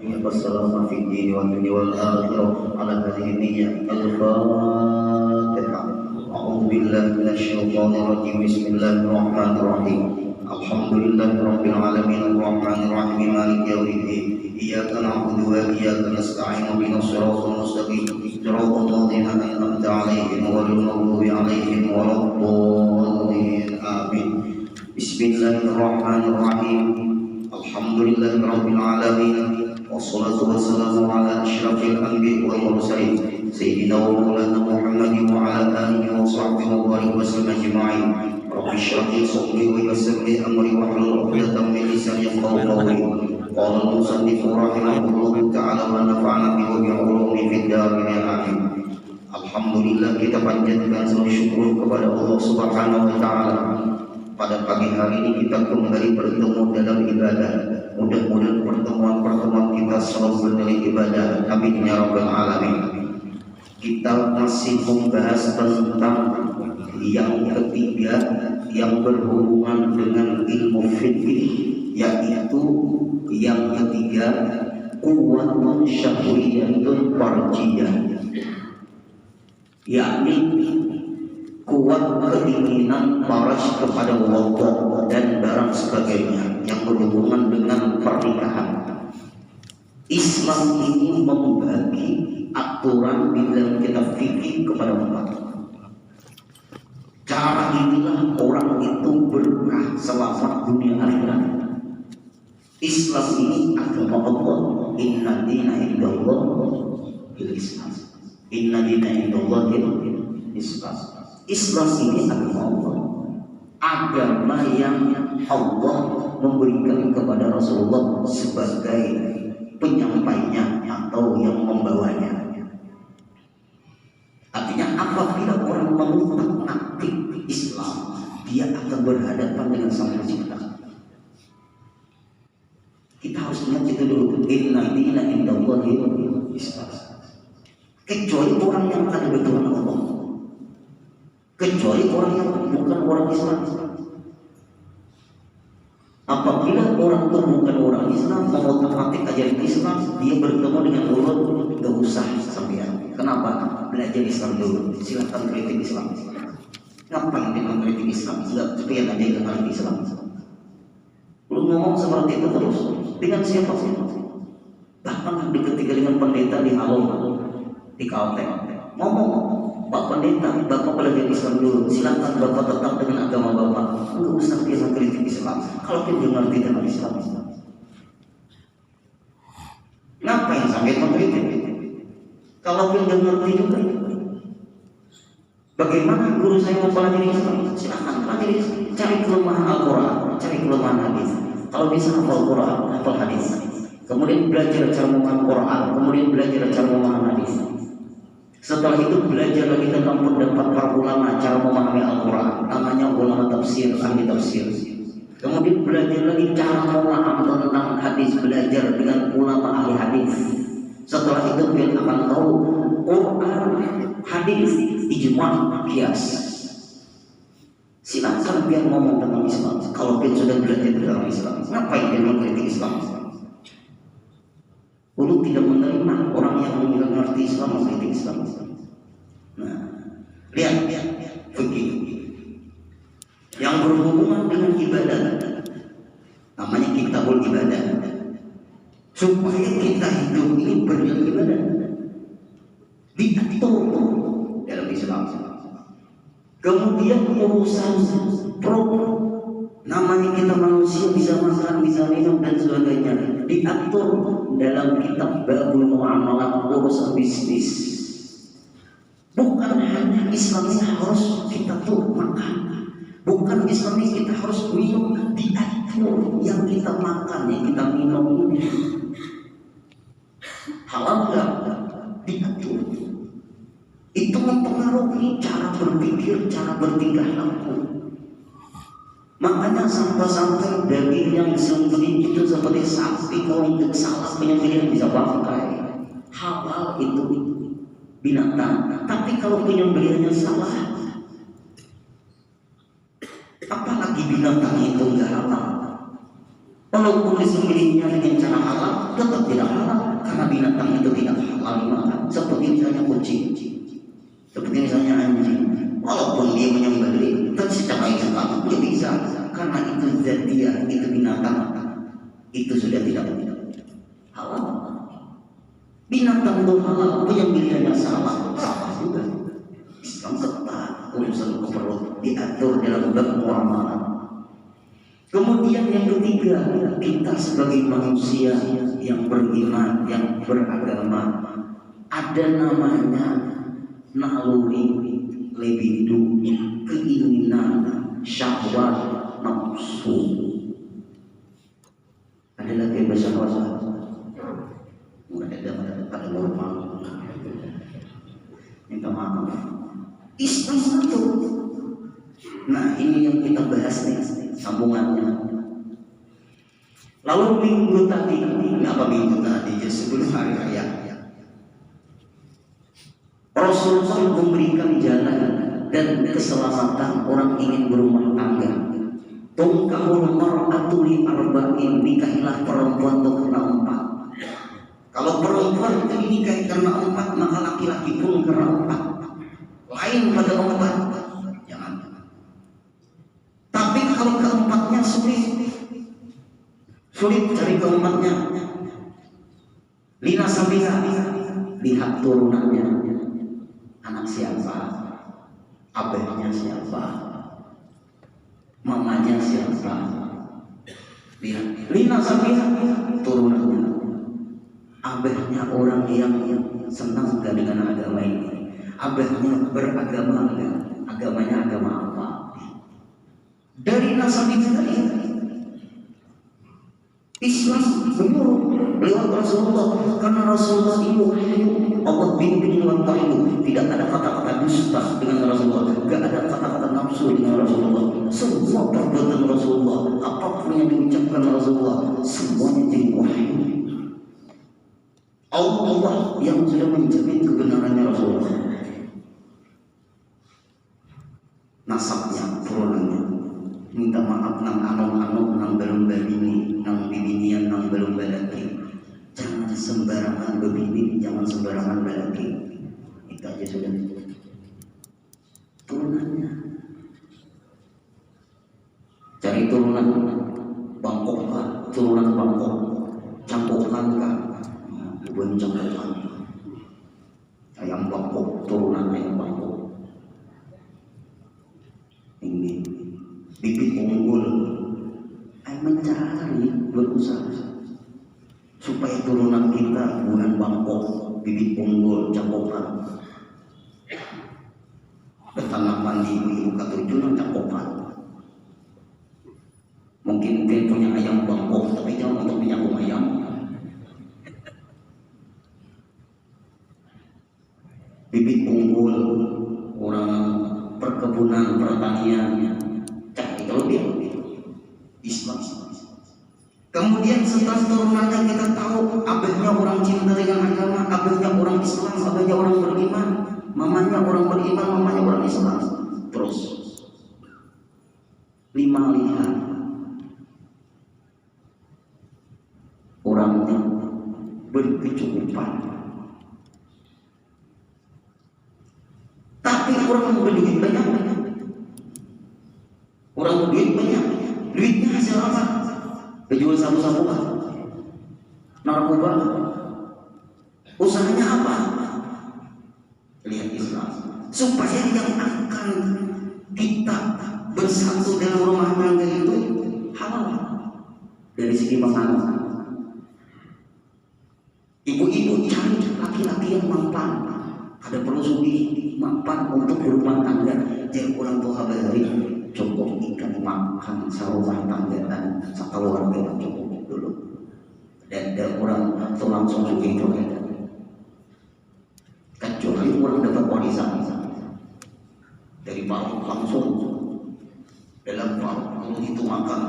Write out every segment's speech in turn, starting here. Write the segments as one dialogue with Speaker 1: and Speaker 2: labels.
Speaker 1: والسلام في الدين والدنيا والآخرة على هذه النية. الفاتحة. أعوذ بالله من الشيطان الرجيم. بسم الله الرحمن الرحيم. الحمد لله رب العالمين الرحمن الرحيم مالك يوم الدين. إياك نعبد وإياك نستعين اهدنا الصراط المستقيم صراط الذين أنعمت عليهم غير المغضوب عليهم ولا الضالين آمين. بسم الله الرحمن الرحيم. الحمد لله رب العالمين والصلاة والسلام على أشرف الأنبياء والمرسلين سيدنا ومولانا محمد وعلى آله وصحبه وبارك وسلم أجمعين. رب اشرح لي صدري ويسر لي أمري واحلل عقدة من لساني يفقهوا قولي. قال المصنف رحمه الله تعالى ونفعنا به وبعلومه في الدارين آمين. Alhamdulillah, kita panjatkan semua syukur kepada Allah Subhanahu wa taala. Pada pagi hari ini kita kembali bertemu dalam ibadah. Mudah-mudahan pertemuan-pertemuan kita selalu bernilai ibadah. Amin ya rabbal alamin. Kita masih membahas tentang yang ketiga yang berhubungan dengan ilmu fikih, yaitu yang ketiga quwwatun syahwiyatun farjiyah, yakni kuat keinginan paras kepada Allah dan barang sebagainya yang berhubungan dengan pernikahan. Islam ini membagi aturan di dalam kitab fikih kepada umat. Cara inilah orang itu berkah selamat dunia akhirat. Islam ini agama Allah. Inna dina indallah Islam. Inna dina indallah Islam. Islam ini agama Allah, agama yang Allah memberikan kepada Rasulullah sebagai penyampainya atau yang membawanya. Artinya apabila orang mengutak-atik Islam, dia akan berhadapan dengan Sang Pencipta. Kita harus ingat itu dulu. Inna dina indallahi Islam. Kecuali orang yang akan berdoa Allah, kecuali orang yang bukan orang Islam. Apabila orang itu bukan orang Islam, mengotak-atik ajaran Islam, dia bertemu dengan mulut, gak usah sampean. Kenapa? Belajar Islam dulu. Silakan kritik Islam. Ngapain dia mengkritik Islam? Supaya aja yang ngerti Islam. Lu ngomong seperti itu terus dengan siapa sih? Bahkan ketika dengan pendeta di Halong, di Kalteng, ngomong, Pak Pendeta, Bapak belajar Islam dulu. Silakan Bapak tetap dengan agama Bapak. Enggak usah dia mengkritik Islam. Kalau dia ngerti dengan Islam. Ngapain sampai mengkritik? Kalau dia ngerti juga. Bagaimana guru saya mempelajari Islam? Silakan pelajari, cari kelemahan Al-Quran, cari kelemahan hadis. Kalau bisa hafal Quran, hafal hadis. Kemudian belajar cara memahami Quran, kemudian belajar cara memahami hadis. Setelah itu belajar lagi tentang pendapat para ulama cara memahami Al-Quran, namanya ulama tafsir, ahli tafsir. Kemudian belajar lagi cara memahami tentang hadis, belajar dengan ulama ahli hadis. Setelah itu dia akan tahu Quran, hadis, ijma', qiyas. Silakan dia ngomong tentang Islam. Kalau dia sudah belajar tentang Islam, ngapain dia mengkritik Islam? Dulu tidak menerima orang yang mengerti Islam mengkritik Islam. Nah, lihat fikih yang berhubungan dengan ibadah, namanya kitabul ibadah. Supaya kita hidup ini beribadah, diatur dalam Islam. Kemudian urusan program, namanya kita manusia bisa makan, bisa minum dan sebagainya, diatur dalam kitab Babul Muamalah, urusan bisnis. Bukan hanya Islamnya harus kita tuh makan, bukan Islamnya kita harus minum, diatur yang kita makan, yang kita minum ini halal nggak, diatur. Itu mempengaruhi cara berpikir, cara bertingkah laku. Makanya sampai daging yang disembelih itu seperti sapi, kalau untuk salah penyembelihan bisa pakai. Halal itu binatang. Tapi kalau penyembelihannya salah, apalagi binatang itu enggak halal. Walaupun disembelihnya dengan cara halal, tetap tidak halal karena binatang itu tidak halal dimakan. Seperti misalnya kucing, seperti misalnya anjing. Walaupun dia menyembelih, tapi secara Islam dia bisa karena itu zatiah, itu binatang, itu sudah tidak halal. Binatang itu halal, penyembelihannya salah juga. Islam ketat urusan perut diatur dalam bab muamalah. Kemudian yang ketiga, kita sebagai manusia yang beriman, yang beragama, ada namanya naluri, libido, keinginan, syahwat, nafsu. Ada lagi bahasa bahasa. Ada normal. Minta maaf. Islam itu. Nah ini yang kita bahas nih, sambungannya. Lalu minggu tadi, sebelum hari raya, Rasulullah memberikan jalan dan keselamatan orang ingin berumah tangga. Tungkahul mar'atu li arba'in, nikahilah perempuan untuk karena 4. Kalau perempuan itu dinikahi karena 4, maka laki-laki pun karena 4. Lain pada 4, jangan. Tapi kalau keempatnya sulit cari keempatnya. Lina sabiha, lihat turunannya, anak siapa, abahnya siapa, mamanya siapa. Lihat lina sabiha, turunannya, abahnya orang yang senang gak dengan agama ini, abahnya beragama enggak, agamanya agama apa. Dari nasabnya Islam menyuruh lewat Rasulullah, karena Rasulullah itu Allah bimbing lewat wahyu. Tidak ada kata-kata dusta dengan Rasulullah, tidak ada kata-kata nafsu dengan Rasulullah. Semua perbuatan Rasulullah, apapun yang diucapkan Rasulullah, semuanya jadi wahyu. Allah yang sudah menjamin kebenarannya Rasulullah. Nasabnya, turunannya, minta maaf nang anom-anom, nang belum-belini, nang bibinian, nang belum-belaki. Jangan sembarangan bebini, jangan sembarangan belaki. Itu aja sudah. Turunannya, cari turunan Bangkok kah? Turunan Bangkok, Cangkokan kah? Bukan Cangkokan. Ayam Bangkok, turunan ayam Bangkok. Ini bibit unggul, mencari, berusaha supaya turunan kita bukan Bangkok, bibit unggul, Cangkokan. Bertanaman di ibu katujuan Cangkokan. Mungkin punya ayam Bangkok, tapi jangan untuk menyambung ayam. Bibit unggul, orang perkebunan, pertanian, cari kalau dia Islam. Kemudian setelah turunannya kita tahu abahnya orang cinta dengan agama, abahnya orang Islam, abahnya orang beriman, mamanya orang beriman, mamanya orang Islam. Terus 5 lihat orangnya berkecukupan, tapi orang berduit banyak, orang berduit banyak, duitnya hasil apa? Penjual sabu-sabu, narkoba, usahanya apa? Lihat Islam, supaya yang akan kita bersatu dalam rumah tangga itu halal dari segi makanan. Ibu-ibu cari laki-laki yang mampan, ada perlu sugih mampan untuk rumah tangga. Jadi orang tua hari cukup ikan makan sarumah tangga dan sekeluarga cukup dulu. Dan orang tuh langsung sugih juga. Kecuali orang dapat warisan dari paru langsung dalam paru, kalau itu makan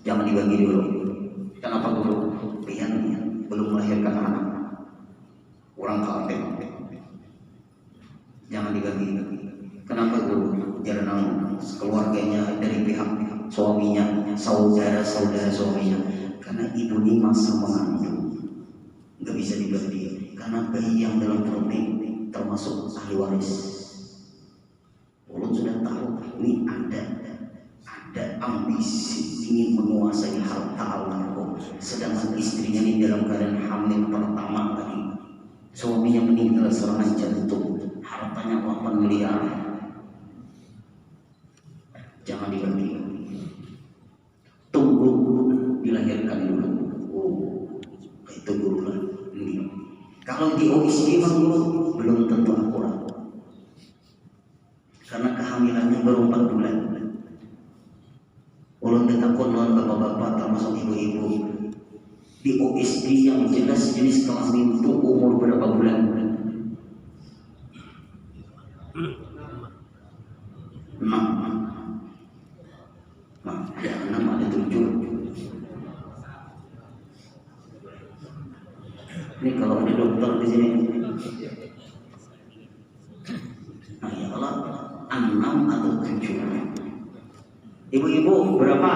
Speaker 1: jangan dibagi dulu. Kenapa dulu? Pian belum melahirkan anak, orang kafir, jangan dibagi. Kenapa dulu? Karena keluarganya dari pihak suaminya, saudara-saudara suaminya. Karena ibu ini masa mengandung, nggak bisa dibagi. Karena bayi yang dalam perut ini termasuk ahli waris. Ulun sudah tahu ini ada ambisi ingin menguasai harta almarhum, sedangkan istrinya ini dalam keadaan hamil pertama tadi. Suaminya meninggal serangan jantung, hartanya 8 miliar. Jangan dibagi. Tunggu dilahirkan dulu. Itu dulu lah. Kalau di OIC belum tentu akurat. Karena kehamilannya baru 4 bulan. Ulun ditakut lawan bapak-bapak termasuk ibu-ibu. Di OSD yang jelas jenis kelamin itu umur berapa bulan? 6. Nah, ya 6 ada 7. Ini kalau ada dokter di sini. Nah, ya Allah 6 atau 7. Ibu-ibu berapa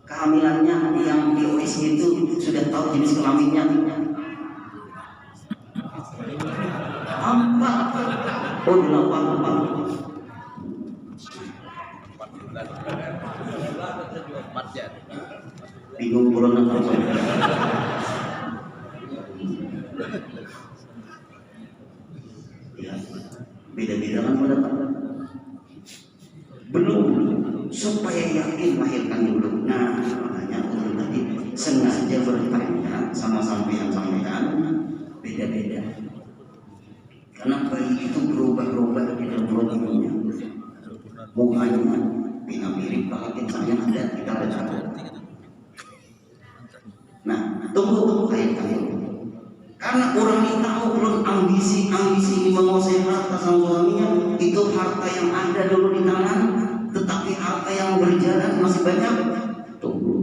Speaker 1: kehamilannya yang di OSG itu sudah tahu jenis kelaminnya? 4. Oh 8. Bingung bulan apa? Ya, beda-beda kan mendapat. Belum, supaya yakin lahirkan dulu. Nah, makanya ulun tadi sengaja bertanya sama sampean beda-beda. Karena bayi itu berubah-ubah di dalam perut ibunya. Mukanya bina mirip kalau saya ada, kita ada catat. Nah, tunggu lahirkan dulu. Karena orang ini tahu ulun ambisi ini menguasai harta sang suaminya, itu harta yang ada dulu di tangan, tetapi harta yang berjalan masih banyak. Tunggu,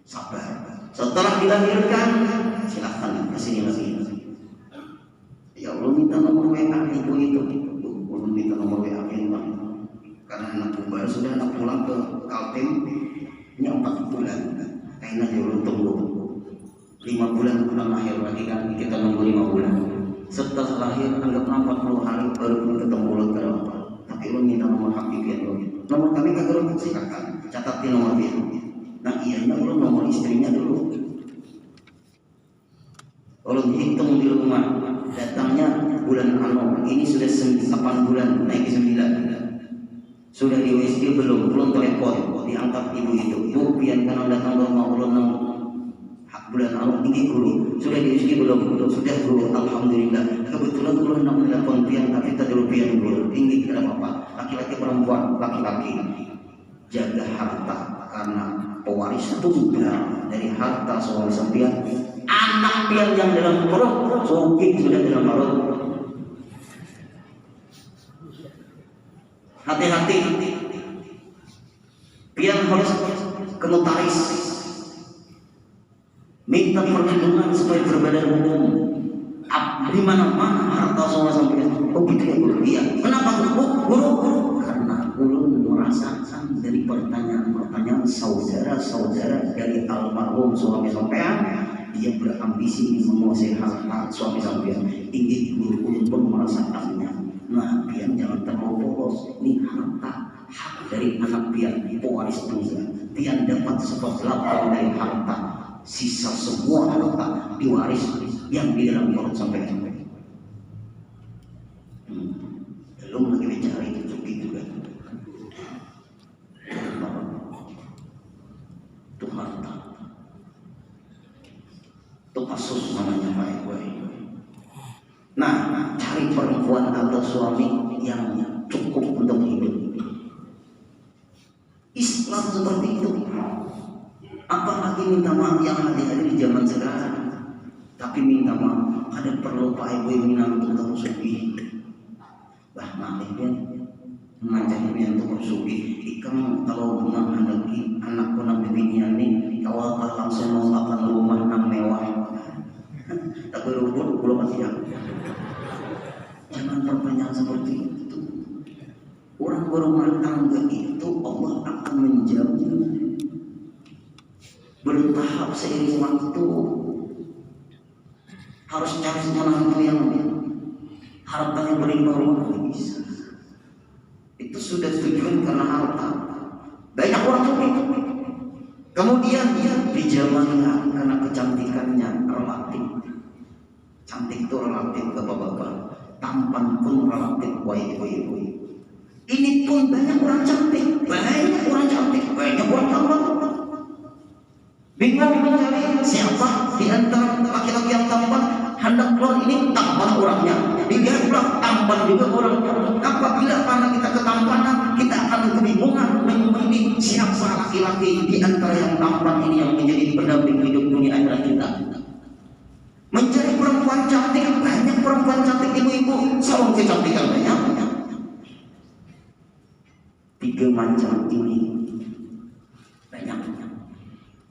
Speaker 1: sabar. Setelah dilahirkan, silahkan kesini lagi. Ya Allah minta nomor WA ibu itu. Ulun minta nomor WA ibu. Karena anak baru sudah anak pulang ke Kaltim, ini 4 bulan. Kayaknya dia ulun tunggu. 5 bulan pulang lahir lagi kan, kita nunggu 5 bulan. Setelah lahir anggap 40 hari baru pun ketemu ulun ke apa. Tapi ulun minta nomor hakiki ulun. Nomor kami kagak ulun silakan catatin nomor dia. Nah iya ulun nomor istrinya dulu. Ulun hitung di rumah, datangnya bulan ini sudah 8 bulan naik ke 9. Sudah di USG belum telepon, diangkat ibu itu. Bu, pian kan datang rumah ulun bulan tinggi guru sudah diuji belum sudah guru alhamdulillah. Kebetulan guru nak menelpon pian tapi tak dulu pian guru tinggi kenapa apa laki-laki perempuan laki-laki jaga harta karena pewaris tunggal dari harta suami sampean anak pian yang dalam perut suami sudah dalam perut. Hati-hati pian harus ke notaris minta perlindungan supaya berbadan hukum. Di mana-mana harta semua sampai. Oh gitu ya guru. Iya. Kenapa guru? Karena guru merasakan dari pertanyaan saudara-saudara dari almarhum suami sampean, dia berambisi menguasai harta suami sampean. Tinggi guru pun merasakannya. Nah, pian jangan terlalu polos. Ini harta hak dari anak pian, pewaris tunggal. Pian dapat 1/8 dari harta. Sisa semua harta diwaris yang di dalam perut sampai. Belum lagi bicara itu juga. Itu harta. Itu kasus namanya baik-baik. Nah, cari perempuan atau suami yang cukup untuk hidup. Islam seperti itu. Apalagi minta maaf yang ada di zaman sekarang. Tapi minta maaf, ada perlu Pak Ibu yang minang untuk kamu sugi. Bah maaf ya, mengancam yang untuk sugi. Ikam kalau menghadapi anak anak bibinian ini, kawal langsung mengatakan rumah nang mewah. Tak berubah belum siap. Jangan pertanyaan seperti itu. Orang berumah tangga itu Allah akan menjamin bertahap seiring waktu. Harus cari menantu yang hartanya berlimpah ruah bisa. Itu sudah tujuan karena harta. Banyak orang sulit. Kemudian dia dijamahkan karena kecantikannya relatif. Cantik itu relatif bapak-bapak. Tampan pun relatif. Woi. Ini pun banyak orang cantik. Banyak orang tampan. Bingung mencari siapa di antara laki-laki yang tampan. Hendak keluar ini tampan orangnya. Dilihat pula tampan juga orangnya. Apabila karena kita ketampanan, kita akan kebingungan memilih siapa laki-laki di antara yang tampan ini yang menjadi pendamping hidup dunia akhirat kita. Mencari perempuan cantik, banyak perempuan cantik ibu-ibu, saung kecantikan banyak. 3 macam ini banyak.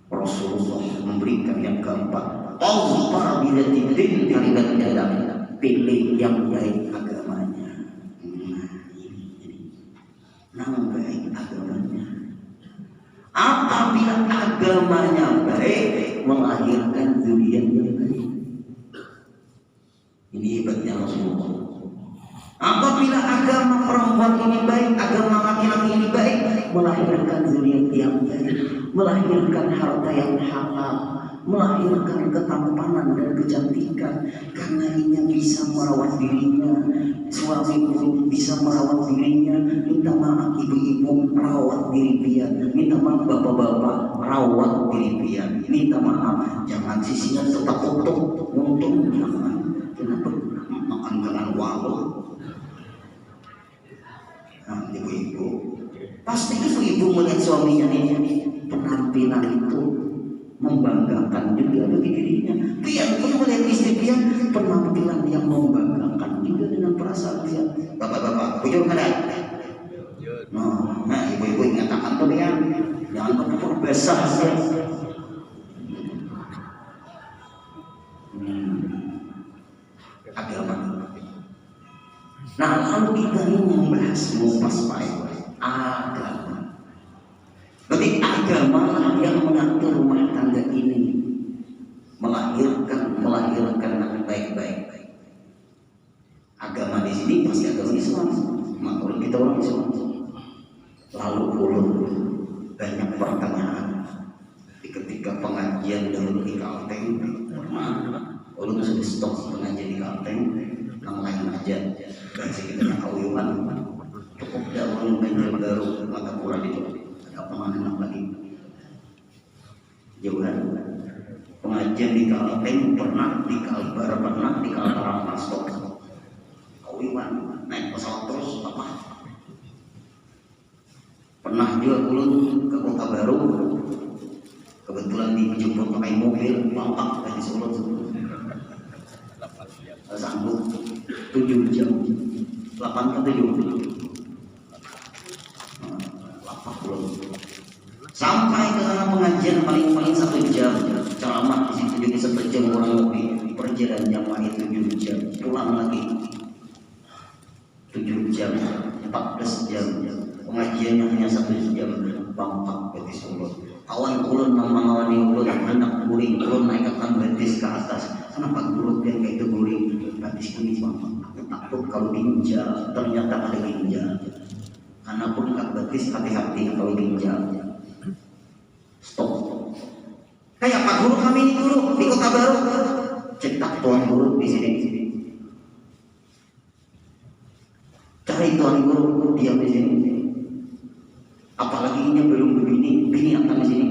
Speaker 1: Rasulullah memberikan yang keempat. Allah bila tidin kalimat dalam pilih yang baik agamanya. Yang baik agamanya. Apabila agamanya baik, melahirkan zuriat yang baik. Ini hebatnya Rasulullah. Apabila agama perempuan ini baik, agama laki-laki ini baik, melahirkan zuriat yang baik, melahirkan harta yang halal, melahirkan ketampanan dan kecantikan. Karena ia bisa merawat dirinya, suami pun bisa merawat dirinya. Minta maaf ibu-ibu, rawat diri pian. Minta maaf bapak-bapak, rawat diri pian. Minta maaf, jangan sisinya tetap untung jangan. Kenapa makan dengan walau? Nah, ibu-ibu, pasti ibu-ibu melihat suaminya ini penampilan itu membanggakan juga bagi dirinya. Pian pun melihat istri pian penampilan yang membanggakan juga dengan perasaan dia. Bapak-bapak, bujur kada? Nah, ibu-ibu ingatkan tuh pian, jangan berpura basah saja. Agama. Nah, lalu kita ini membahas agama. Berarti agama yang mengatur rumah tangga ini, melahirkan yang baik-baik. Agama di sini pasti agama Islam. Makanya kita orang Islam. Lalu banyak pertanyaan ketika pengajian dahulu di Kalteng. Ulun sudah stop pengajian di Kalteng, yang lain aja. Bahasa kita nak kawiman, cukup dahulu pengajian baru maka kurang itu. Ada pengajian lagi. Jauhan pengajian di Kalteng pernah di Kalbar, pernah di Kalbar Mastok. Kawiman naik pesawat terus apa? Pernah juga ulun ke Kota Baru. Kebetulan dijemput pakai mobil, bangkak dari Solo. Sanggup 7 jam, 8 ke 7, 80. Sampai ke sana pengajian paling 1 jam, ceramah di situ juga 1 jam kurang lebih. Perjalanan jamaah 7 jam, pulang lagi 7 jam, 14 jam. Pengajiannya hanya 1 jam, bangkak dari Solo. Kawan ulun mengawani ulun hendak guring, ulun naikkan betis ke atas. Kenapa guru yang kayak itu guring? Betis ini bang, aku takut kalau ginjal, ternyata ada ginjal. Karena pun kat betis hati-hati kalau ginjal. Stop. Kayak Pak Guru kami ini guru di Kota Baru, cetak tuan guru di sini. Cari tuan guru diam di sini. Apalagi ini belum begini, bini akan di sini.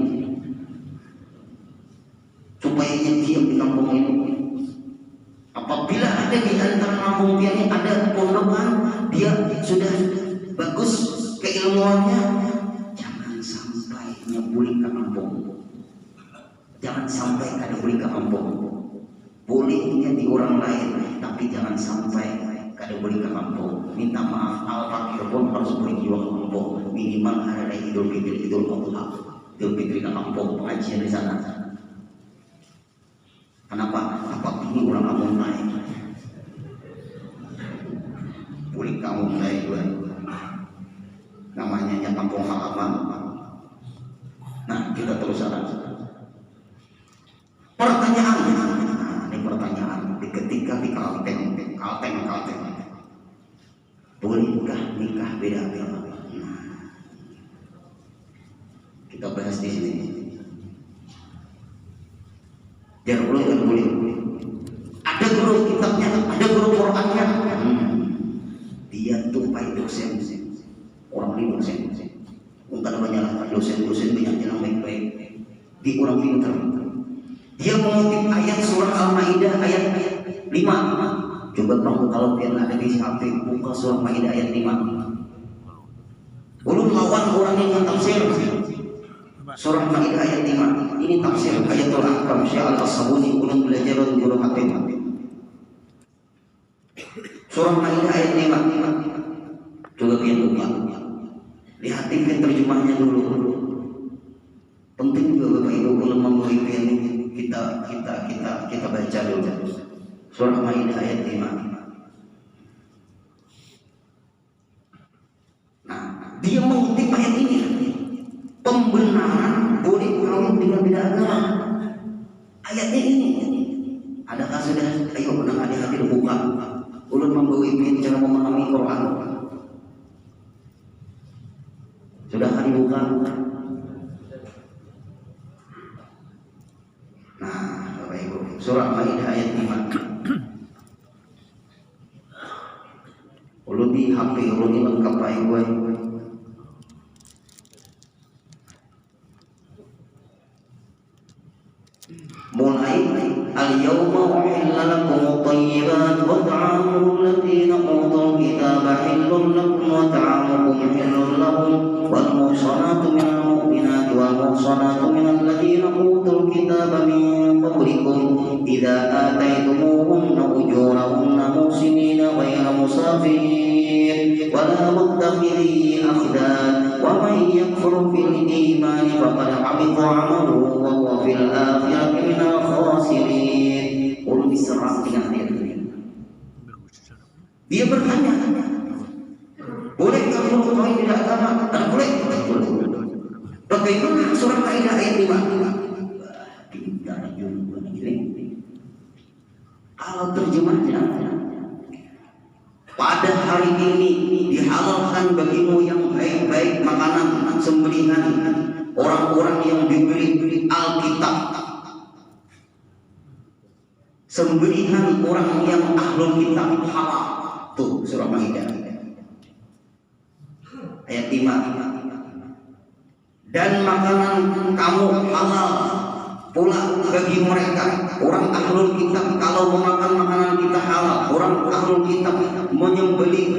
Speaker 1: Supaya dia diam di kampung ini. Apabila ada di antara kampung dia ini ada pondokan, dia sudah bagus keilmuannya, jangan sampai nyebuli ke kampung. Jangan sampai ada buli ke kampung. Bolehnya di orang lain, tapi jangan sampai kada boleh ke kampung. Minta maaf, al-fakir pun harus boleh jiwa ke kampung. Minimal hari raya Idul Fitri, Idul Adha, Idul Fitri ke kampung, pengajian di sana. Kenapa? Apa ini orang kampung naik? Boleh kamu naik gue. kampung halaman. Nah, kita terus ada pertanyaannya. Nah, ini pertanyaan ketika di Kalteng. Bolehkah nikah beda agama? Nah, kita bahas di sini. Jangan boleh. Ada guru kitabnya, ada guru Qurannya. Dia tumpai dosen. Orang ini dosen. Bukan menyalahkan dosen banyak yang baik-baik. Di orang pintar. Dia mengutip ayat surah Al-Maidah ayat 5. Coba kamu kalau ada di HP buka surah Maidah ayat 5. Ulun lawan orang yang tafsir surah Maidah ayat 5. Ini tafsir ayatul ahkam Syekh Al-Sabuni. Ulun belajar dari guru hakim. Surah Maidah ayat 5. Coba pian buka. Lihatin terjemahnya dulu. Penting juga Bapak Ibu kalau memulai pian kita baca dulu. Surah Maidah ayat 5. Nah, dia mengutip ayat ini. Pembenaran boleh kawin dengan beda agama. Ayatnya ini. Adakah sudah? Ayo menang hati-hati buka. Ulun membawa imin cara memahami Quran. Sudah hari buka. Nah, Bapak Ibu, surah Maidah ayat 5. Ulun di HP ulun ini lengkap Pak Ibu. Mulai al-yawma uhilla lakum at-tayyibat wa ta'amul ladzina utul kitaba hillun lakum wa ta'amukum hillun lahum wal muhsanatu minal mu'minati wal muhsanatu minal ladzina utul kitaba min qablikum idza ataytumuhunna ujurahunna muhsinina ghayra musafirin wa la muttakhidhi akhdan wa man yakfur bil imani faqad habita 'amaluhu wa huwa fil akhirati minal khasirin. Ulun diserang dengan ayat ini. Dia bertanya, boleh kamu mengetahui beda agama? Boleh. Bagaimana surah Maidah ayat 5? Pintar juga ini. Kalau terjemahnya, pada hari ini dihalalkan bagimu yang baik-baik makanan sembelihan orang-orang yang diberi Alkitab, sembelihan orang yang ahlul kitab halal. Tuh surah Maidah ayat 5. Dan makanan kamu halal pula bagi mereka orang ahlul kitab. Kalau memakan makanan kita halal, orang ahlul kitab menyembelih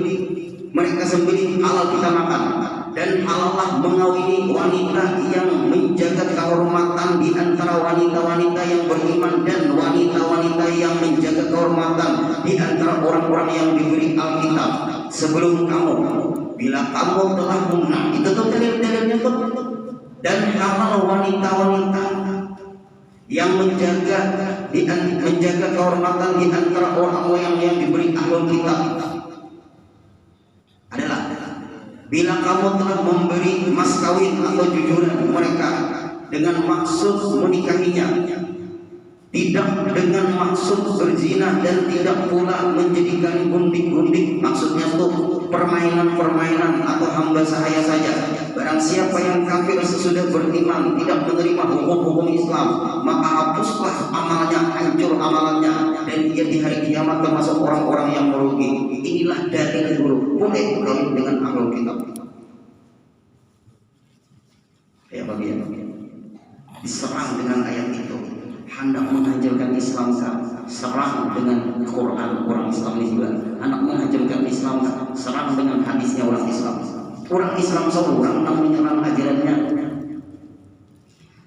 Speaker 1: mereka sembelih halal kita makan. Dan halallah mengawini wanita yang menjaga kehormatan di antara wanita-wanita yang beriman dan wanita-wanita yang menjaga kehormatan di antara orang-orang yang diberi Alkitab sebelum kamu. Bila kamu telah munah, itu tuh dalil-dalilnya tuh. Dan halal wanita-wanita yang menjaga kehormatan di antara orang-orang yang diberi Ahlul Kitab adalah bila kamu telah memberi mas kawin atau jujuran mereka dengan maksud menikahinya, tidak dengan maksud berzina dan tidak pula menjadikan gundik-gundik, maksudnya itu permainan-permainan atau hamba sahaya saja. Barang siapa yang kafir sesudah beriman tidak menerima hukum-hukum Islam, maka hapuslah amalnya, hancur amalannya, dan dia di hari kiamat termasuk orang-orang yang merugi. Inilah dalil dulu boleh kawin dengan ahlul kitab. Ya bagian diserang dengan ayat itu, hendak menghancurkan Islam, serang dengan Quran orang Islam ini juga. Anak menghancurkan Islam, serang dengan hadisnya orang Islam. Orang Islam seorang yang menyerang ajarannya.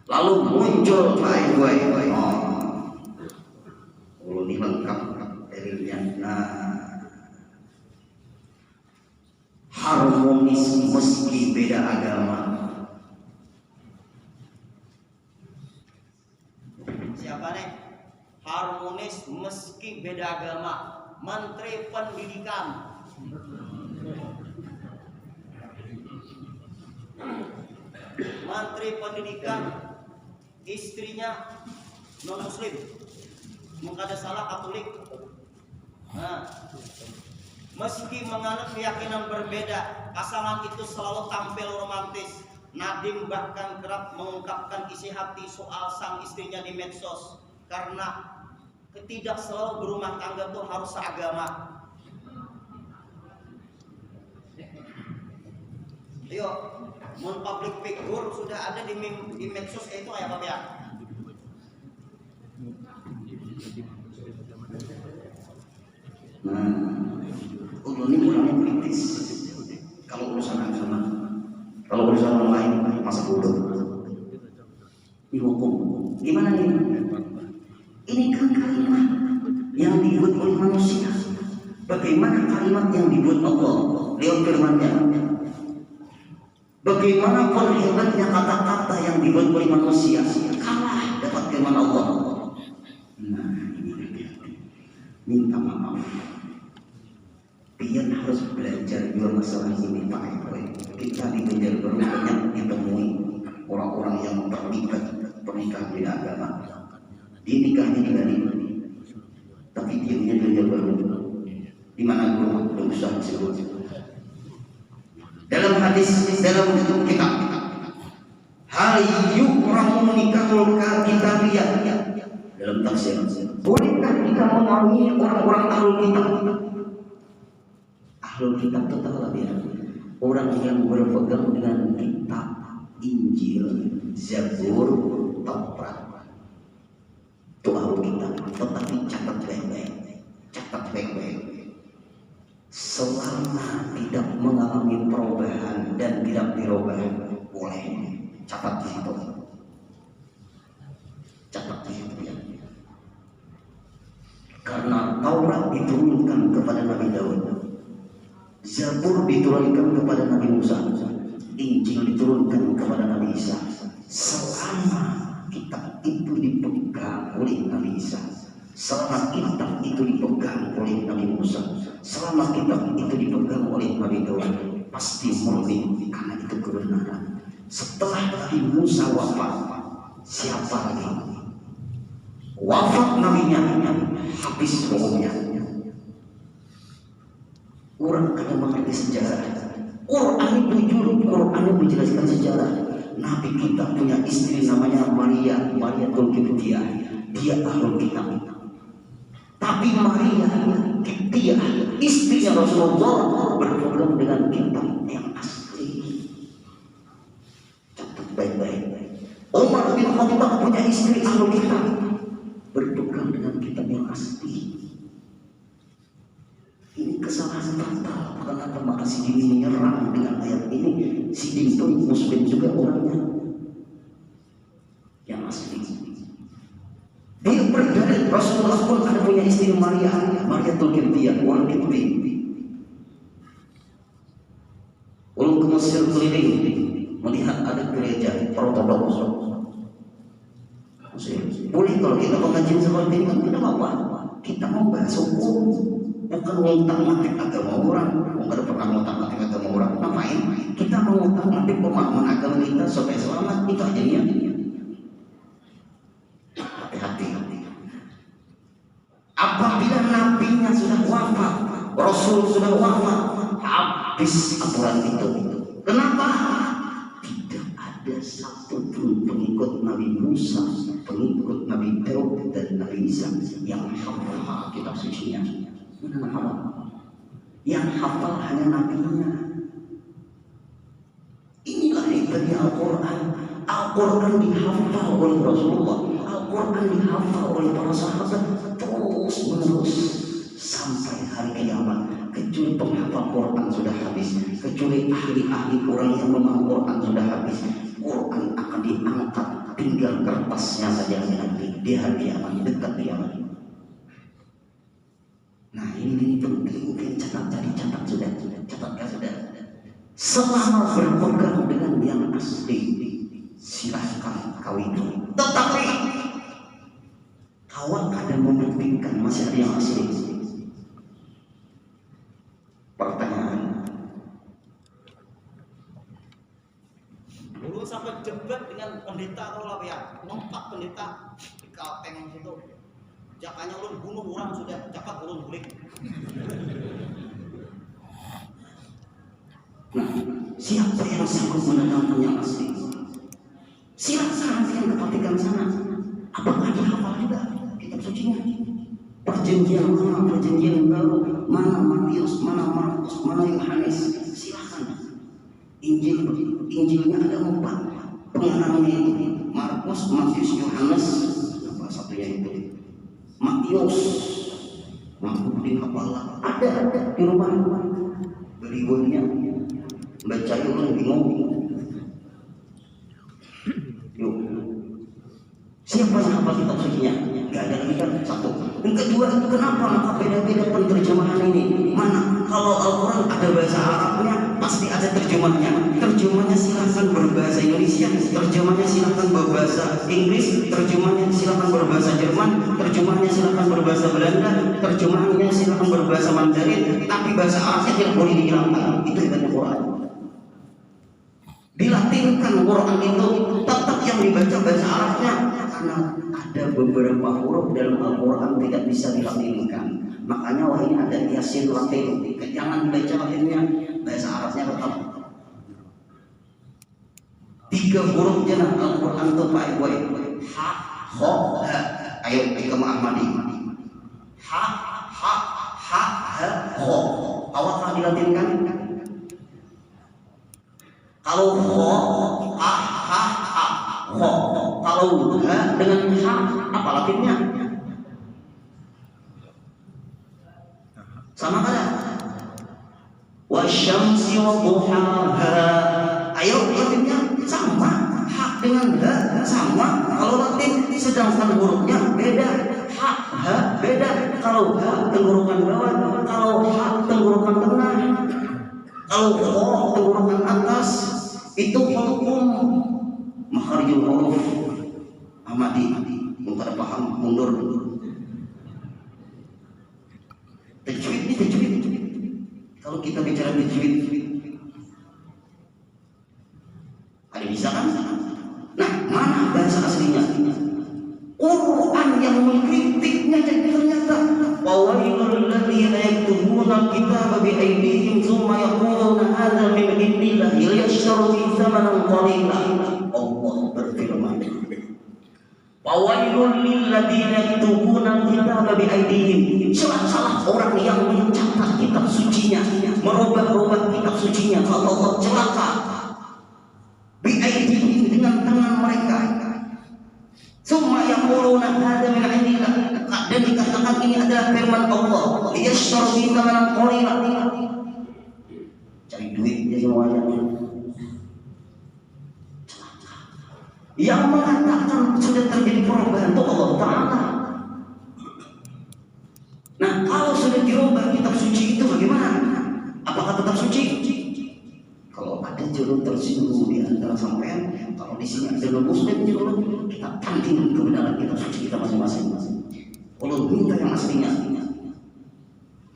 Speaker 1: Lalu muncul baik-baik. Oh, ini lengkap dalilnya. Nah, harmonis meski beda agama.
Speaker 2: Siapa nih? Harmonis meski beda agama. Menteri Pendidikan. Menteri Pendidikan istrinya non muslim, mungkin ada salah Katolik. Nah, meski menganut keyakinan berbeda, pasangan itu selalu tampil romantis. Nadiem bahkan kerap mengungkapkan isi hati soal sang istrinya di medsos karena tidak selalu berumah tangga tuh harus seagama. Ayo, mun public figure sudah ada di medsos itu kayak apa ya?
Speaker 1: Nah, ini orangnya kritis. Kalau urusan agama, kalau urusan orang lain masa bodoh. Ini hukum. Gimana nih? Ini kan kalimat yang dibuat oleh manusia. Bagaimana kalimat yang dibuat Allah? Lihat firman-Nya. Bagaimana pun hebatnya kata-kata yang dibuat oleh manusia, kalah dapat firman Allah. Nah, ini minta maaf. Pian harus belajar juga masalah ini Pak Eko. Kita di Banjarbaru banyak ditemui orang-orang yang terlibat pernikahan beda agama. Dia nikahnya di Bali, tapi diamnya di Banjarbaru. Di mana guru usaha disebut. Dalam hadis, dalam kitab, hal yukrahu nikahul kitabiyah. Dalam tafsir, bolehkah kita mengawini orang-orang ahlul kitab? Ahlul kitab itu tahu ya, orang yang berpegang dengan kitab Injil, Zabur, Taurat. Itu ahlul kitab. Tetapi catat baik-baik. Selama tidak mengalami perubahan dan tidak dirubah, boleh. Catat di situ ya. Karena Taurat diturunkan kepada Nabi Daud, Zabur diturunkan kepada Nabi Musa, Injil diturunkan kepada Nabi Isa. Selama kitab itu dipegang oleh Nabi Isa, selama kitab itu dipegang oleh Nabi Musa, selama kitab itu dipegang oleh Nabi Daud, pasti murni karena itu kebenaran. Setelah Nabi Musa wafat, siapa lagi? Wafat nabinya, habis pokoknya. Orang kadang mengerti sejarah. Quran itu jujur, Quran itu menjelaskan sejarah. Nabi kita punya istri namanya Maria Tulkiftiah. Dia ahlul kitab. Tapi Maria Kiptiah, istrinya Rasulullah, berpegang dengan kitab yang asli. Catat baik-baik. Umar bin Khattab punya istri ahlul kitab, berpegang dengan kitab yang asli. Ini kesalahan fatal. Kenapa maka si Dini menyerang dengan ayat ini? Si Dini itu muslim juga orangnya yang asli. Dia berdalil Rasulullah pun ada punya istri Maria Tulkiftiah, orang Kipti. Ulun ke Mesir keliling melihat ada gereja Ortodoks. Boleh kalau kita pengajian seperti ini, tidak apa-apa. Kita membahas hukum, bukan mengutak-ngatik agama orang. Bukan pernah mengutak-ngatik agama orang. Ngapain? Kita mengutak-ngatik pemahaman agama kita supaya selamat. Itu aja ya. Hati-hati. Apabila nabinya sudah wafat, Rasul sudah wafat, habis aturan itu. Kenapa? Tidak ada satupun pengikut Nabi Musa, pengikut Nabi Daud dan Nabi Isa yang hafal kitab sucinya. Mana hafal? Yang hafal hanya nabinya. Inilah hebatnya Al-Quran. Al-Quran dihafal oleh Rasulullah, Al-Quran dihafal oleh para sahabat terus menerus sampai hari kiamat. Kecuali penghafal Quran sudah habis, kecuali ahli-ahli orang yang memahami Quran sudah habis, Quran akan diangkat, tinggal kertasnya saja nanti di hari kiamat, dekat kiamat. Nah ini penting, mungkin catat sudah. Selama berpegang dengan yang asli, silahkan kawin. Tetapi kawan ada membuktikan masih ada yang asli. Pertanyaan.
Speaker 2: Ulun sampai jebet dengan Jakanya ulun bunuh orang sudah, jakat ulun bulik.
Speaker 1: Nah, siapa yang sanggup menanamkan yang asli? Silakan kalian kepatikan sana. Apakah dihafal juga kitab sucinya? Perjanjian lama, perjanjian baru, mana Matius, mana Markus, mana Yohanes, silakan. Injilnya ada 4 pengarangnya itu, Markus, Matius, Yohanes, apa satunya itu? Matius. Mampu dihafal ada di rumah beribunya. Baca orang bingung. Yuk. Siapa yang hafal kitab sucinya? Gak ada lagi kan? Satu. Yang kedua, kenapa maka beda-beda penerjemahan ini? Mana? Kalau Al-Quran ada bahasa Arabnya, pasti ada terjemahnya. Terjemahnya silahkan berbahasa Indonesia, terjemahnya silahkan berbahasa Inggris, terjemahnya silahkan berbahasa Jerman, terjemahnya silahkan berbahasa Belanda, terjemahnya silahkan berbahasa Mandarin, tapi bahasa Arabnya tidak boleh dihilangkan. Itu ibadah Quran. Dilatinkan Quran itu tetap yang dibaca bahasa Arabnya, karena ada beberapa huruf dalam Al-Quran tidak bisa dilatinkan. Makanya wah ini ada Yasin Latin, jangan dibaca Latinnya, bahasa Arabnya tetap 3 huruf aja Al-Quran itu Pak Ibu. Ha, ho, ha. Ayo ke Ahmadi. Ha, ha, ha, ha, ho. Awaklah dilatinkan. Kalau ho, ha, ha, ha, ho. Kalau ha dengan ha, apa Latinnya? Sama kada? Wasyamsi wa duhaha. Ayo Latinnya sama. Ha dengan ha sama. Kalau Latin sedangkan hurufnya beda. Ha, ha beda. Kalau ha tenggorokan bawah, kalau ha tenggorokan tengah. Kalau ho tenggorokan atas, itu hukum makharijul huruf. Ahmadi, yang pada paham mundur. Tajwid ini tajwid. Kalau kita bicara tajwid, ada bisa kan? Nah, mana bahasa aslinya? Quran yang mengkritiknya jadi ternyata wawailul ladzina yaktubuna al-kitaba bi aydihim tsumma yaquluna hadza min indillah liyashtaru bi thamanan qalila. Allah berfirman, wawailul lil ladzina yaktubuna al-kitaba bi aydihim. Salah orang yang mencatat kitab sucinya, merubah-rubah kitab sucinya, kalau Allah celaka. Bi aydihim dengan tangan mereka. Summa yaquluna hadza min indillah, dan dikatakan ini adalah firman Allah. Liyashtaru bi thamanan qalila. Cari duitnya semuanya. Yang mengatakan sudah terjadi perubahan itu Allah Ta'ala. Nah, kalau sudah dirubah kitab suci itu bagaimana? Apakah tetap suci? Kalau ada jurus tersinggung di antara sampean, kalau di sini ada muslim jurus, kita tanding kebenaran kitab suci kita masing-masing. Kalau minta yang aslinya,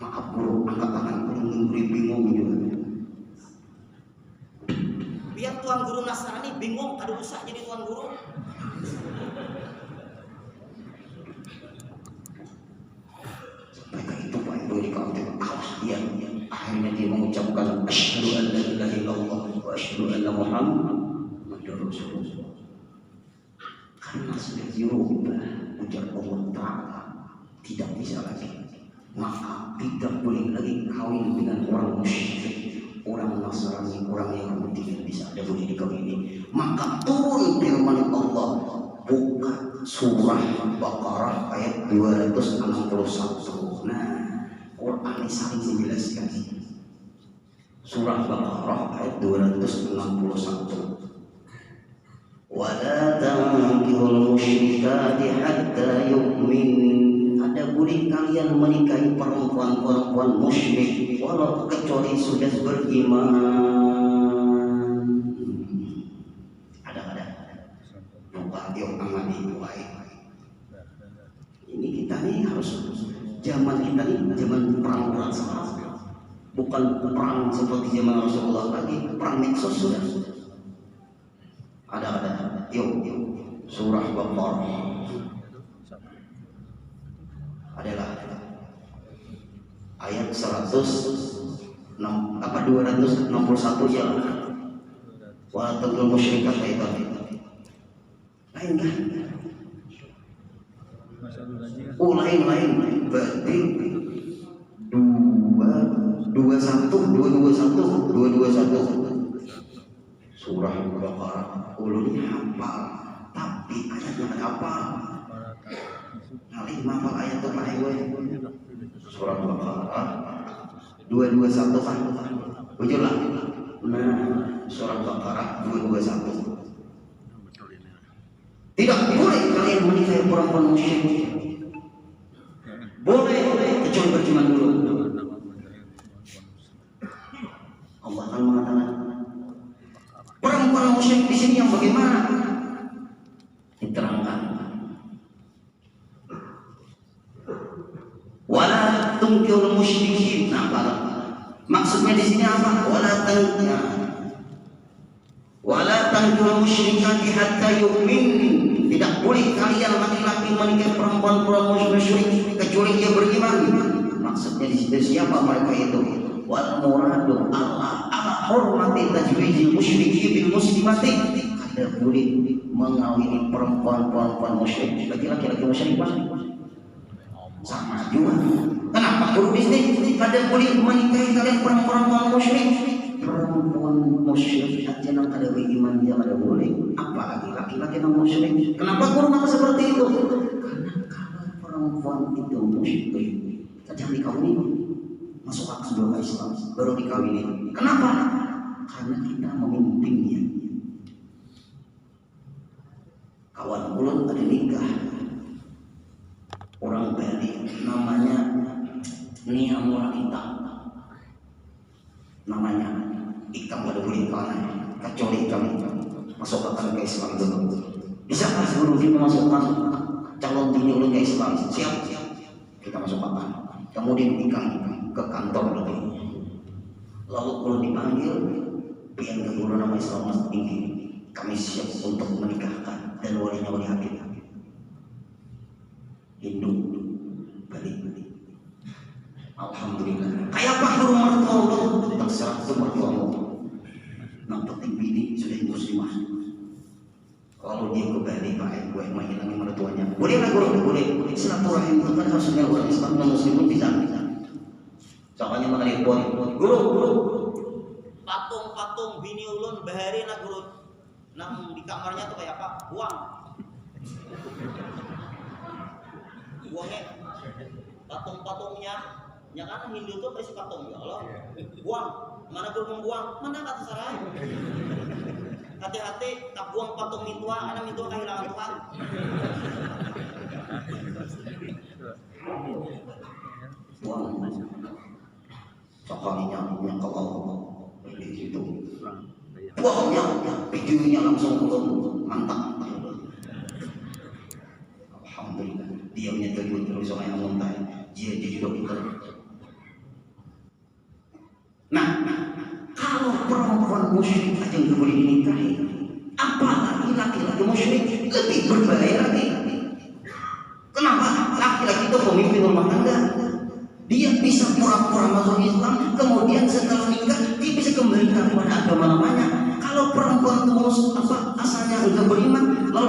Speaker 1: maaf bro, angkat tangan, orang memberi bingung juga.
Speaker 2: Biar tuan guru Nasrani bingung, ada usah jadi tuan guru.
Speaker 1: Mereka itu Pak Ibu di kaum kalah dia. Akhirnya dia mengucapkan asyhadu an la ilaha illallah wa asyhadu anna Muhammadar Rasulullah. Karena sudah dirubah ujar Allah Ta'ala, tidak bisa lagi. Maka tidak boleh lagi kawin dengan orang musyrik, orang Nasrani, orang Yahudi, tidak bisa, tidak boleh dikawini. Maka turun firman Allah, buka surah Baqarah ayat 261. Nah, Quran ini saling menjelaskan. Surah Baqarah ayat 261. Wala tankihul musyrikati hatta yu'min. Ada boleh kalian menikahi perempuan-perempuan musyrik walau kecuali sudah beriman. Ada. Lupa yuk amani baik. Ini kita nih harus zaman kita ini zaman perang salah. Bukan perang seperti zaman Rasulullah lagi, perang Nexus sudah. Ada. Yuk. Surah Baqarah. ayat 261 ya. Wa taqul musyrikat itu. Lain kan? Lain. Berarti 221 surah Al-Baqarah ulunnya hafal tapi ayatnya nggak hafal. Ngalih hafal ayat tuh pakai gue surah Al-Baqarah 221 kan betul lah. Nah surah Al-Baqarah 221 tidak boleh kalian menikahi perempuan musyrik. Boleh kecuali berciuman dulu. Allah akan mengatakan perempuan musyrik di sini yang bagaimana? Diterangkan. Wala tungkil musyrikin. Nah, maksudnya di sini apa? Wala tungkil musyrikati hatta yu'min. Tidak boleh kalian laki-laki menikah perempuan musyrik kecuali dia beriman. Maksudnya di situ siapa mereka itu? Wal muradu Allah ala hormati tajwizil musyriki bil muslimati. Tidak boleh mengawini perempuan musyrik laki-laki musyrik sama juga. Kenapa guru di sini? Tidak boleh menikahi kalian perempuan musyrik. Perempuan musyrik aja yang ada iman dia ada boleh. Apalagi laki-laki yang musyrik. Kenapa guru maka seperti itu? Karena kalau perempuan itu musyrik saja dikawini masuk akal dua Islam baru dikawini. Kenapa? Karena kita memimpinnya. Kawan ulun ada nikah orang Bali namanya Nia Murahita, namanya ikam pada boleh kawan kecuali ikam masuk akal ke Islam dulu. Bisa kan sebelum kita masukkan calon bini ulun ke Islam siap kita masuk akal. Kemudian ikam ke kantor lagi. Lalu ulun dipanggil pian ke guru nama Islam mas tinggi. Kami siap untuk menikahkan dan walinya wali hakim Hindu Bali. Alhamdulillah. Kayak apa guru mertua terserah itu mertua. Yang penting bini sudah muslimah. Kalau dia ke Bali baik gue menghilangi mertuanya. Boleh lah guru, boleh. Silaturahim itu kan harusnya orang Islam dan Muslim pun bisa. Soalnya mengenai guru. Patung bini ulun bahari nak guru. Nang di kamarnya tuh kayak apa? Buangnya patung-patungnya ya kan Hindu tuh pasti patung ya Allah buang mana guru membuang mana kata sarai hati-hati tak buang patung mitua anak mitua kehilangan Tuhan buang cokalinya yang ke Allah di situ buangnya videonya langsung mantap. Alhamdulillah dia menyetujui terus orang yang muntah dia jadi dokter. Nah kalau perempuan musyrik aja nggak boleh dinikahi, apalagi laki-laki musyrik lebih berbahaya lagi. Kenapa? Laki-laki itu pemimpin rumah tangga, dia bisa pura-pura masuk Islam, kemudian setelah nikah dia bisa kembali kepada agama lamanya. Kalau perempuan itu asalnya enggak beriman, lalu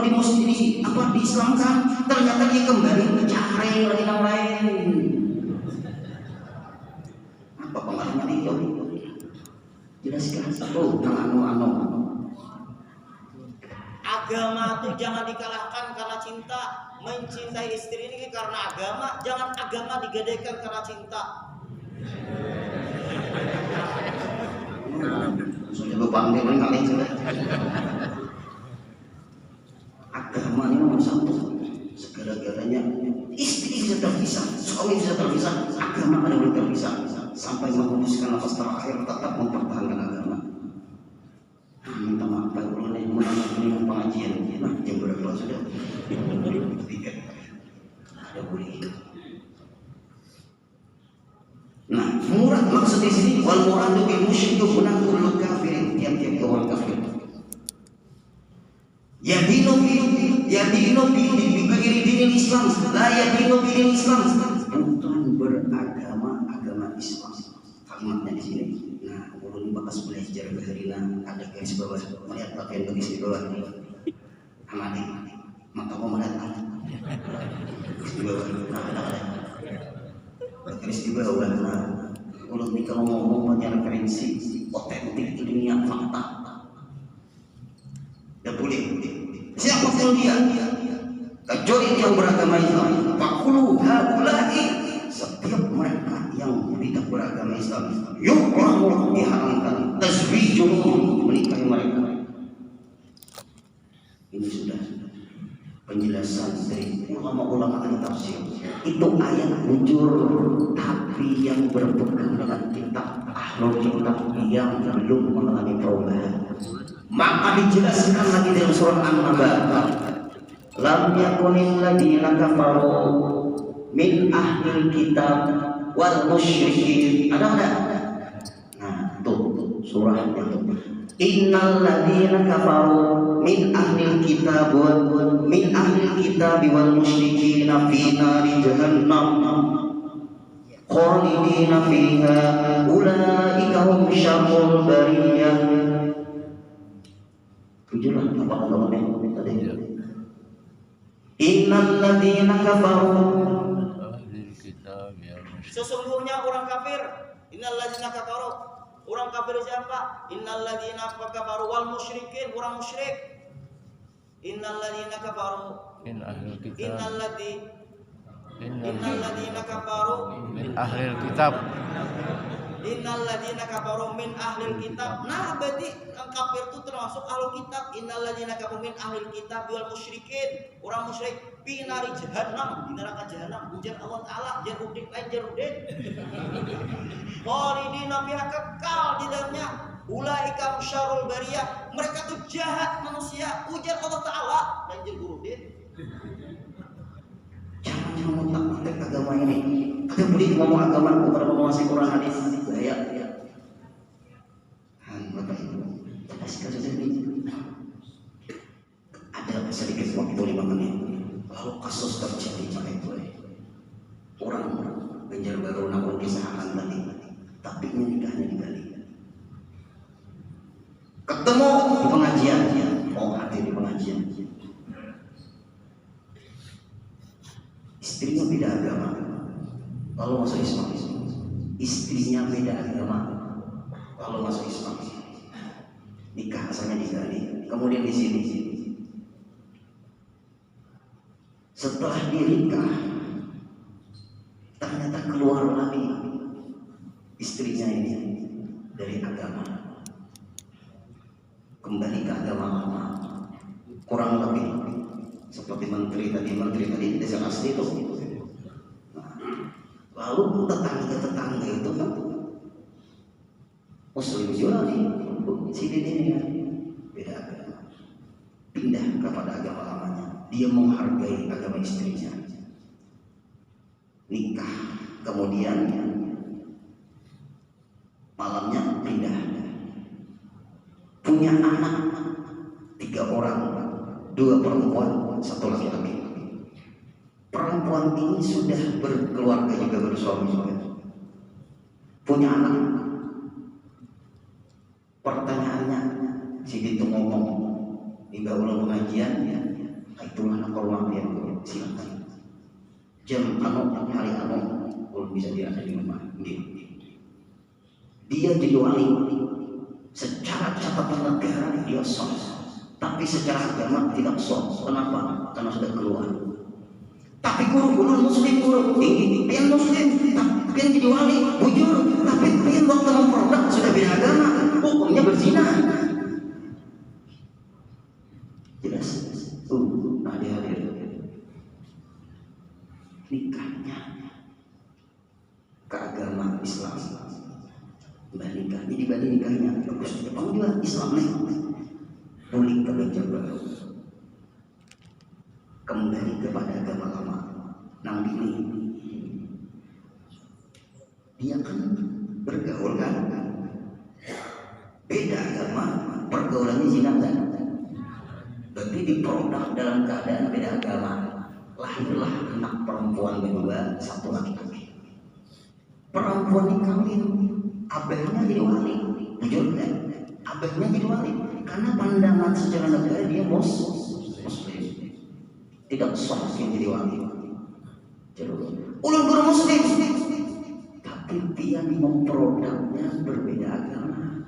Speaker 1: diislamkan, ternyata dia kembali mencari lagi yang lain. Apa pengaruhnya itu? Jelaskan. Anu. Agama itu jangan dikalahkan karena cinta. Mencintai istri ini karena agama, jangan agama digadaikan karena cinta. Sudah berpanggil kali sudah. Agama ini nomor satu. Segala-galanya istri bisa terpisah, suami bisa terpisah, agama ada boleh terpisah. Sampai menghembuskan nafas terakhir tetap mempertahankan agama. Minta maaf Pak Guru nih menangani pengajian. Nah, jam berapa sudah? Ada boleh. Nah, murad maksud di sini wal muradu bil musyrik guna kullu kafirin tiap-tiap orang kafir. Yadinu bi dinil Islam, la yadinu bi Islam. Bukan beragama agama Islam. Kalimatnya di sini. Nah, ulun bakas belajar baharina ada garis bawah. Melihat pakaian garis di bawah. Amati. Maka mau melihat garis di bawah. Nah, ada garis di bawah. Nah, ulun ini kalau ngomong banyak referensi otentik ilmiah fakta. Ya boleh. Siapapun dia, kecuali yang beragama Islam, fakulu haulai, setiap mereka yang tidak beragama Islam, yukrahu diharamkan tazwijuhum, menikahi mereka. Ini sudah penjelasan dari ulama-ulama ahli tafsir. Itu ayat bujur, tapi yang berpegang dengan kitab ahlul kitab yang belum mengalami perubahan. Maka dijelaskan lagi dalam surah An-Naba, lam yakunil ladina kafaru min ahlil kitab wal musyrikin. Ada? Nah, tuh surah itu. Innal ladina kafaru min ahlil kitab wal musyrikin fi nari jahannam khalidina fiha ulaika hum syarrul bariyah. Tujulah apa namanya tadi? Innal ladzina kafaru,
Speaker 2: sesungguhnya orang kafir. Innal ladzina kafaru, orang kafir siapa? Innal ladzina kafaru wal musyrikin, orang musyrik. Innal ladzina kafaru min ahlil kitab. Innal ladzina kafaru min ahlil kitab. Innal ladzina kafaru min ahlil kitab. Nah, berarti yang kafir itu termasuk ahlul kitab. Innal ladzina kafaru min ahlil kitab wal musyrikin, orang musyrik fi nari jahannam, di neraka jahanam. Ujar Allah Taala, jar udik lain jar udin. Khalidina fiha, kekal di dalamnya. Ulaika syarrul bariyah, mereka tuh jahat manusia. Ujar Allah Taala, lain jar udin.
Speaker 1: Jangan mengotak-atik agama ini. Kita boleh ngomong agama kepada menguasai Quran hadis. Ya. Bapak Ibu, jelaskan saja ini. Ada sedikit waktu 5 menit. Lalu kasus terjadi Pak Ibu. Orang Banjarbaru namun disahakan tadi, tapi nikahnya di Bali. Ketemu di pengajian, mau hadir di pengajian. Istrinya beda agama, lalu masuk Islam. Istrinya beda agama, lalu masuk Islam. Nikah asalnya di Bali, kemudian di sini. Setelah dinikah, ternyata keluar lagi istrinya ini dari agama, kembali ke agama lama, kurang lebih seperti menteri tadi desa asli itu. Lalu tetangga itu kan Muslim juga nih, si ini beda agama, pindah kepada agama lamanya. Dia menghargai agama istrinya, nikah, kemudian malamnya pindah, punya anak 3 orang, 2 perempuan, 1 laki-laki. Perempuan ini sudah berkeluarga juga, bersuami juga, punya anak. Pertanyaannya, si itu ngomong di bawah pengajian, ya, itulah anak orang yang silakan. Jam hari belum bisa diada di rumah. Dia jadi wali. Secara catatan negara dia sah, tapi secara agama tidak sah. Kenapa? Karena sudah keluar. Tapi guru muslim, yang muslim, tapi yang jadi wali, bujur, tapi yang waktu memproduk sudah beda agama, hukumnya berzina. Jelas. Nah dia hadir. Nikahnya ke agama Islam. Nikahnya dibanding nikahnya bagus. Jepang juga Islam nih. Boleh ke Banjarbaru. Kembali kepada agama lama. Nang ini dia kan bergaul kan, beda agama, pergaulannya zina kan. Berarti diproduk dalam keadaan beda agama. Lahirlah anak perempuan kedua, 1 laki-laki. Perempuan ini kawin, abahnya jadi wali, jujur kan? Abahnya jadi wali, karena pandangan secara negara dia muslim, tidak sah jadi wali. Ulun guru muslim, tapi dia memproduknya berbeda agama.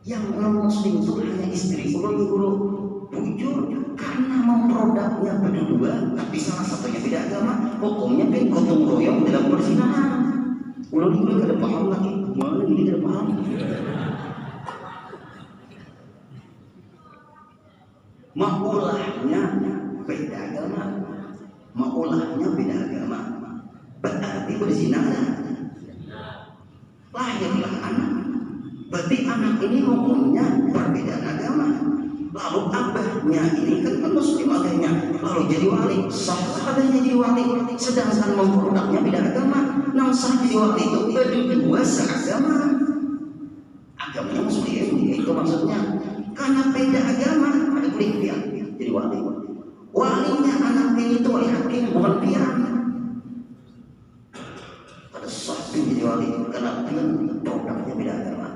Speaker 1: Yang non muslim itu hanya istri. Ulun guru jujur karena memproduknya berdua, tapi salah satunya beda agama, hukumnya kan gotong royong dalam perzinahan. Ulun guru kada paham lagi, mana ini kada paham. Maulahnya beda agama. Maulahnya beda agama, berarti berzina. Lahirlah anak, berarti anak ini hukumnya perbedaan agama. Lalu abahnya ini kan muslim agama, lalu jadi wali, sah abahnya jadi wali, sedangkan memproduknya beda agama. Yang sah jadi wali itu berdua seagama, agamanya muslim, itu maksudnya. Karena beda agama, ada boleh dia jadi wali. Walinya anaknya itu wali hakim, bukan pian. Pada sah jadi wali karena pian produknya beda agama.